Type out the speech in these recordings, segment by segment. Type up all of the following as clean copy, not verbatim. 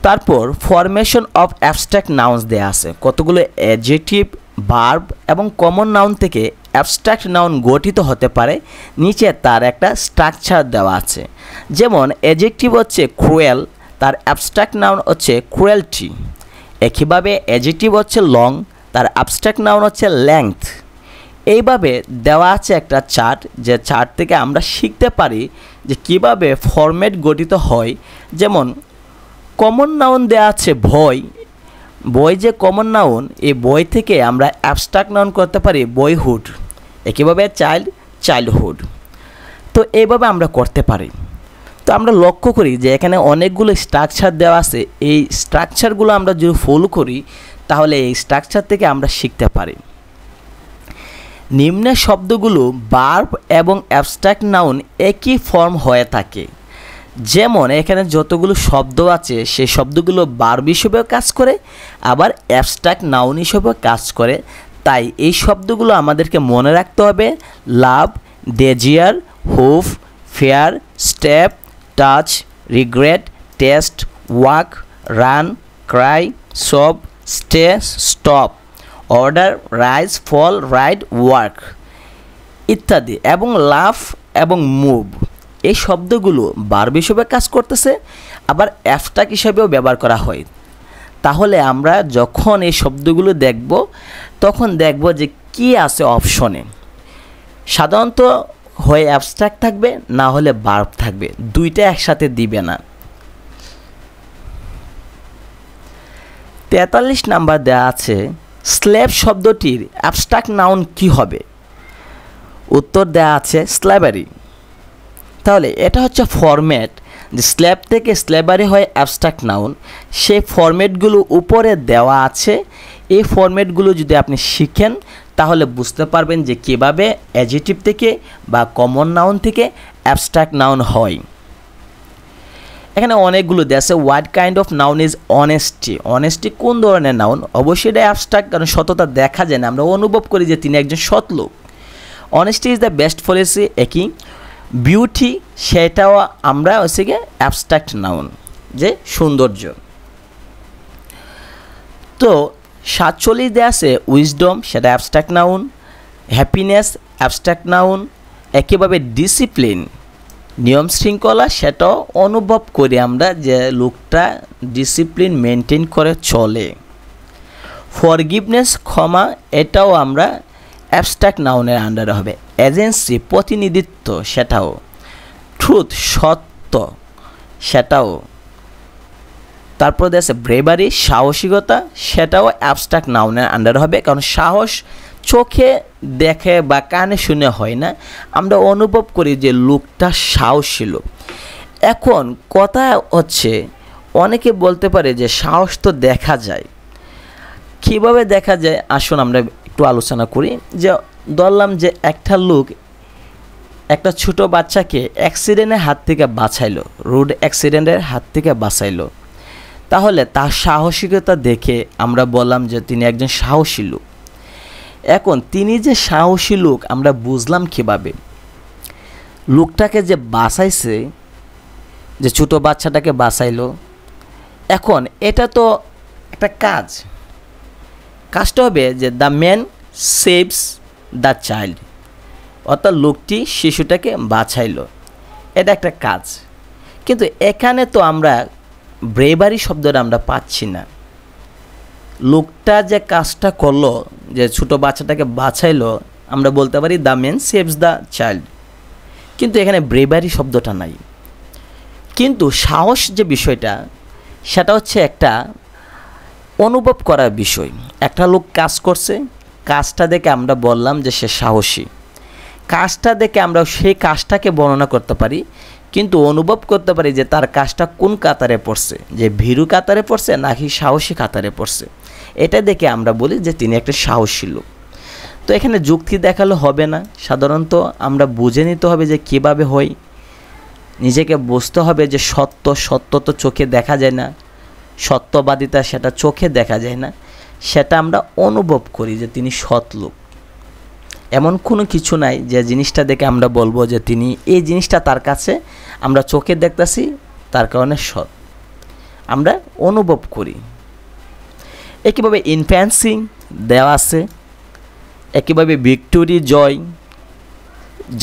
তারপর formation of abstract nouns দেয়া আছে, কতগুলো অ্যাডজেক্টিভ, ভার্ব এবং কমন নাউন থেকে অ্যাবস্ট্রাক্ট নাউন গঠিত হতে পারে। নিচে তার একটা স্ট্রাকচার দেওয়া আছে। যেমন অ্যাডজেক্টিভ হচ্ছে ক্রুয়েল, তার অ্যাবস্ট্রাক্ট নাউন হচ্ছে ক্রুয়েলটি। একইভাবে অ্যাডজেক্টিভ হচ্ছে লং, তার অ্যাবস্ট্রাক্ট নাউন হচ্ছে লেংথ। এইভাবে দেওয়া আছে একটা চার্ট, যে চার্ট থেকে আমরা শিখতে পারি যে কিভাবে ফরম্যাট গঠিত হয়। যেমন কমন নাউন দেওয়া আছে বই, বই যে কমন নাউন, এই বই থেকে আমরা অ্যাবস্ট্রাক্ট নাউন করতে পারি বয়হুড। একইভাবে চাইল্ড, চাইল্ডহুড। তো এইভাবে আমরা করতে পারি। তো আমরা লক্ষ্য করি যে এখানে অনেকগুলো স্ট্রাকচার দেওয়া আছে, এই স্ট্রাকচারগুলো আমরা যদি ফলো করি তাহলে এই স্ট্রাকচার থেকে আমরা শিখতে পারি। নিম্নের শব্দগুলো ভার্ব এবং অ্যাবস্ট্রাক্ট নাউন একই ফর্ম হয়ে থাকে। যেমন এখানে যতগুলো শব্দ আছে সেই শব্দগুলো ভার্ব হিসেবেও কাজ করে, আবার অ্যাবস্ট্রাক্ট নাউন হিসেবেও কাজ করে। তাই এই শব্দগুলো আমাদেরকে মনে রাখতে হবে। Love, desire, hope, fear, step, touch, regret, taste, walk, run, cry, sob, stay, stop, order, rise, fall, ride, work ইত্যাদি। এবং লাভ এবং মুভ, এই শব্দগুলো ভার্ব হিসেবে কাজ করতেছে, আবার অ্যাবস্ট্রাক্ট হিসেবেও ব্যবহার করা হয়। তাহলে আমরা যখন এই শব্দগুলো দেখব তখন দেখব যে কি আছে অপশনে। সাধারণত হয় অ্যাবস্ট্রাক্ট থাকবে, না হলে ভার্ব থাকবে, দুইটা একসাথে দিবে না। 43 নাম্বার দেওয়া আছে, স্লেভ শব্দটির অ্যাবস্ট্রাক্ট নাউন কি হবে? উত্তর দেওয়া আছে স্ল্যাভারি। তাহলে এটা হচ্ছে ফরম্যাট, যে স্ল্যাব থেকে স্ল্যাভারি হয় অ্যাবস্ট্রাক্ট নাউন। সেই ফরম্যাটগুলো উপরে দেওয়া আছে। এই ফরম্যাটগুলো যদি আপনি শিখেন তাহলে বুঝতে পারবেন যে কীভাবে অ্যাডজেক্টিভ থেকে বা কমন নাউন থেকে অ্যাবস্ট্রাক্ট নাউন হয়। এখানে অনেকগুলো দেওয়া আছে। What kind of noun is honesty? Honesty কোন ধরনের নাউন? অবশ্যই এটা অ্যাবস্ট্রাক্ট, কারণ সততা দেখা যায় না, আমরা অনুভব করি যে তিনি একজন সৎ লোক। Honesty is the best policy. একই বিউটি, সেটাও আমরা হচ্ছে গিয়ে অ্যাবস্ট্রাক্ট নাউন, যে সৌন্দর্য। তো 47 দেওয়া আছে উইজডম, সেটা abstract noun. Happiness abstract noun. একইভাবে ডিসিপ্লিন, নিয়ম শৃঙ্খলা, সেটাও অনুভব করি আমরা যে লোকটা ডিসিপ্লিন মেনটেন করে চলে। ফরগিভনেস ক্ষমা, এটাও আমরা অ্যাবস্ট্রাক্ট নাউনের আন্ডারে হবে। এজেন্সি প্রতিনিধিত্ব, সেটাও। ট্রুথ সত্য, সেটাও। তারপর আছে ব্রেভারি সাহসিকতা, সেটাও অ্যাবস্ট্রাক্ট নাউনের আন্ডারে হবে, কারণ সাহস চোখে দেখে বা কানে শুনে হয় না, আমরা অনুভব করি যে লোকটা সাহসী লোক। এখন কথা হচ্ছে অনেকে বলতে পারে যে সাহস তো দেখা যায়, কীভাবে দেখা যায় আসুন আমরা একটু আলোচনা করি। যে ধরলাম যে একটা লোক একটা ছোট বাচ্চাকে অ্যাক্সিডেন্টের হাত থেকে বাঁচাইলো, রোড অ্যাক্সিডেন্টের হাত থেকে বাঁচাইলো, তাহলে তার সাহসিকতা দেখে আমরা বললাম যে তিনি একজন সাহসী লোক। এখন তিনি যে সাহসী লোক আমরা বুঝলাম কীভাবে? লোকটাকে যে বাঁচাইছে, যে ছোট বাচ্চাটাকে বাঁচাইলো, এখন এটা তো একটা কাজ। কাজটা হবে যে the man saves the child, অর্থাৎ লোকটি শিশুটাকে বাঁচাইলো, এটা একটা কাজ। কিন্তু এখানে তো আমরা ব্রেভারি শব্দটা আমরা পাচ্ছি না। লোকটা যে কাজটা করলো, যে ছোট বাচ্চাটাকে বাঁচাইলো, আমরা বলতে পারি the man saves the child, কিন্তু এখানে ব্রেভারি শব্দটা নাই। কিন্তু সাহস যে বিষয়টা, সেটা হচ্ছে একটা অনুভব করার বিষয়। একটা লোক কাজ করছে, কাজটা দেখে আমরা বললাম যে সে সাহসী। কাজটা দেখে আমরা সেই কাজটাকে বর্ণনা করতে পারি, কিন্তু অনুভব করতে পারি যে তার কাজটা কোন কাতারে পড়ছে, যে ভীরু কাতারে পড়ছে নাকি সাহসী কাতারে পড়ছে। এটা দেখে আমরা বলি যে তিনি একটা সাহসী লোক। তো এখানে যুক্তি দেখালে হবে না, সাধারণত আমরা বুঝে নিতে হবে যে কীভাবে হয়। নিজেকে বুঝতে হবে যে সত্য তো চোখে দেখা যায় না, সত্যবাদিতা সেটা চোখে দেখা যায় না, সেটা আমরা অনুভব করি যে তিনি সৎ লোক। এমন কোনো কিছু নাই যে জিনিসটা দেখে আমরা বলবো যে তিনি এই জিনিসটা তার কাছে আমরা চোখে দেখতেছি তার কারণে সৎ। আমরা অনুভব করি। একইভাবে ইনফ্যান্সি দেওয়া আছে, একইভাবে victory, joy,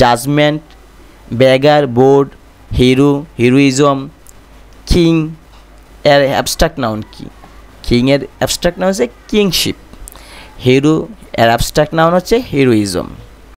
judgement, beggar, bored, hero, heroism, king এর অ্যাবস্ট্রাক্ট নাউন কি? কিং এর অ্যাবস্ট্রাক্ট নাউন হচ্ছে কিংশিপ। হিরো এর অ্যাবস্ট্রাক্ট নাউন হচ্ছে হিরোইজম।